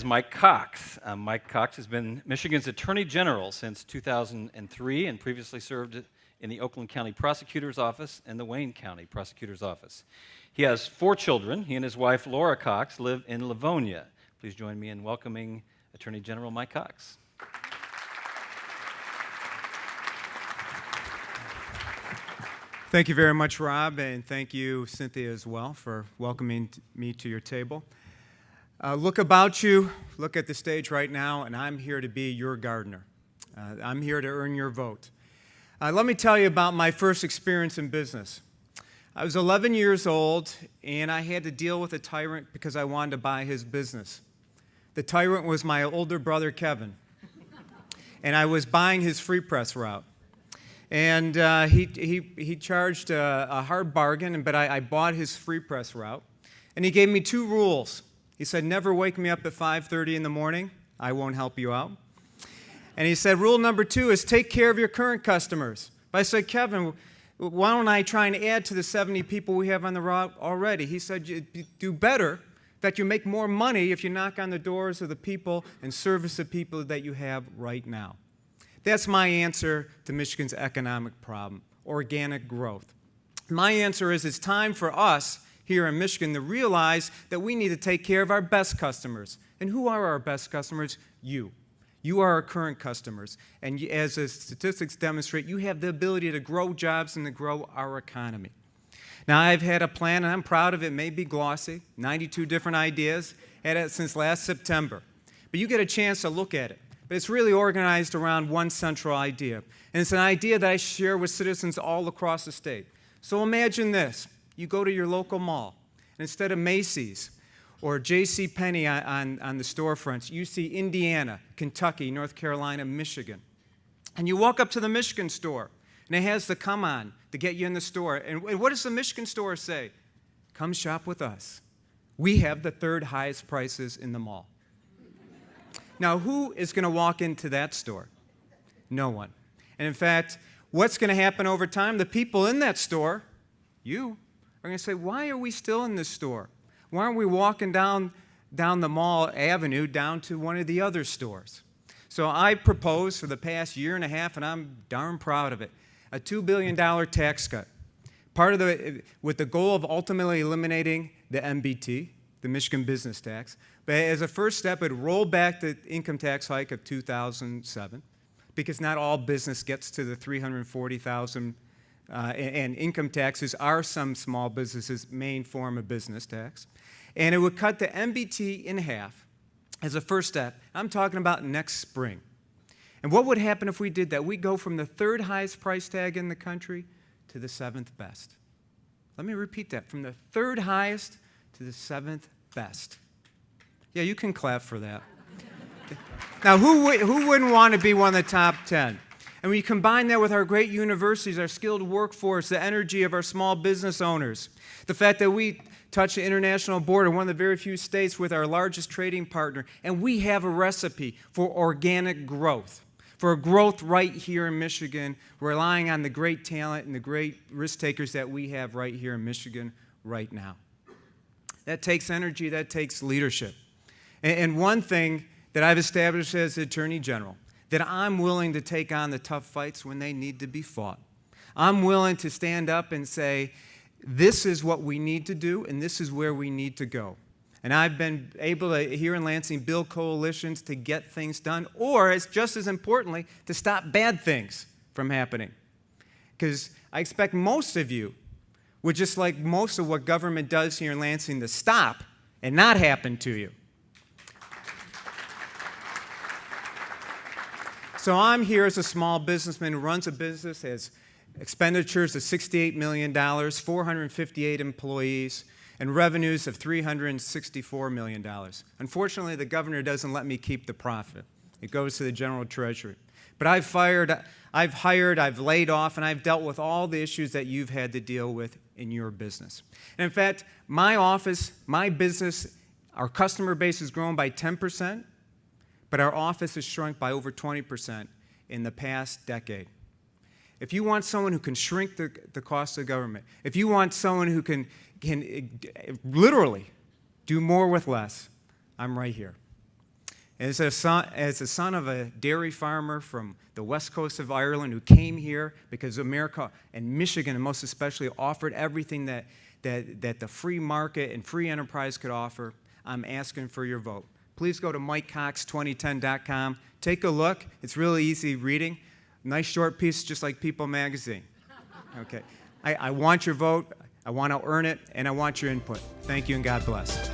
is Mike Cox. Mike Cox has been Michigan's Attorney General since 2003 and previously served in the Oakland County Prosecutor's Office and the Wayne County Prosecutor's Office. He has 4 children. He and his wife, Laura Cox, live in Livonia. Please join me in welcoming Attorney General Mike Cox. Thank you very much, Rob, and thank you, Cynthia, as well, for welcoming me to your table. Look about you, look at the stage right now, and I'm here to be your gardener. I'm here to earn your vote. Let me tell you about my first experience in business. I was 11 years old, and I had to deal with a tyrant because I wanted to buy his business. The tyrant was my older brother, Kevin, and I was buying his free press route. And he charged a hard bargain, but I bought his free press route. And he gave me 2 rules. He said, never wake me up at 5:30 in the morning. I won't help you out. And he said, rule number 2 is take care of your current customers. But I said, Kevin, why don't I try and add to the 70 people we have on the route already? He said, you do better, that you make more money if you knock on the doors of the people and service the people that you have right now. That's my answer to Michigan's economic problem, organic growth. My answer is it's time for us here in Michigan to realize that we need to take care of our best customers. And who are our best customers? You. You are our current customers. And as the statistics demonstrate, you have the ability to grow jobs and to grow our economy. Now, I've had a plan, and I'm proud of it. It may be glossy, 92 different ideas. Had it since last September. But you get a chance to look at it. But it's really organized around one central idea. And it's an idea that I share with citizens all across the state. So imagine this. You go to your local mall, and instead of Macy's or JCPenney on the storefronts, you see Indiana, Kentucky, North Carolina, Michigan. And you walk up to the Michigan store, and it has the come on to get you in the store. And what does the Michigan store say? Come shop with us. We have the 3rd highest prices in the mall. Now, who is going to walk into that store? No one. And in fact, what's going to happen over time? The people in that store, you, are going to say, why are we still in this store? Why aren't we walking down the mall avenue down to one of the other stores? So I proposed for the past year and a half, and I'm darn proud of it, a $2 billion tax cut. With the goal of ultimately eliminating the MBT, the Michigan business tax. But as a first step, it rolled back the income tax hike of 2007, because not all business gets to the $340,000, and income taxes are some small businesses' main form of business tax. And it would cut the MBT in half as a first step. I'm talking about next spring. And what would happen if we did that? We'd go from the 3rd highest price tag in the country to the 7th best. Let me repeat that, from the 3rd highest to the 7th best. Yeah, you can clap for that. Now, who wouldn't want to be one of the top 10? And when you combine that with our great universities, our skilled workforce, the energy of our small business owners, the fact that we touch the international border, one of the very few states with our largest trading partner, and we have a recipe for organic growth, for growth right here in Michigan, relying on the great talent and the great risk takers that we have right here in Michigan right now. That takes energy, that takes leadership. And one thing that I've established as Attorney General, that I'm willing to take on the tough fights when they need to be fought. I'm willing to stand up and say, this is what we need to do, and this is where we need to go. And I've been able to, here in Lansing, build coalitions to get things done, or, just as importantly, to stop bad things from happening. Because I expect most of you would just like most of what government does here in Lansing to stop and not happen to you. So I'm here as a small businessman who runs a business, has expenditures of $68 million, 458 employees, and revenues of $364 million. Unfortunately, the governor doesn't let me keep the profit. It goes to the general treasury. But I've hired, I've laid off, and I've dealt with all the issues that you've had to deal with in your business. And in fact, my office, my business, our customer base has grown by 10%, but our office has shrunk by over 20% in the past decade. If you want someone who can shrink the cost of government, if you want someone who can literally do more with less, I'm right here. As a son of a dairy farmer from the west coast of Ireland who came here because America and Michigan, and most especially, offered everything that the free market and free enterprise could offer, I'm asking for your vote. Please go to MikeCox2010.com. Take a look. It's really easy reading. Nice short piece, just like People magazine. Okay. I want your vote. I want to earn it, and I want your input. Thank you, and God bless.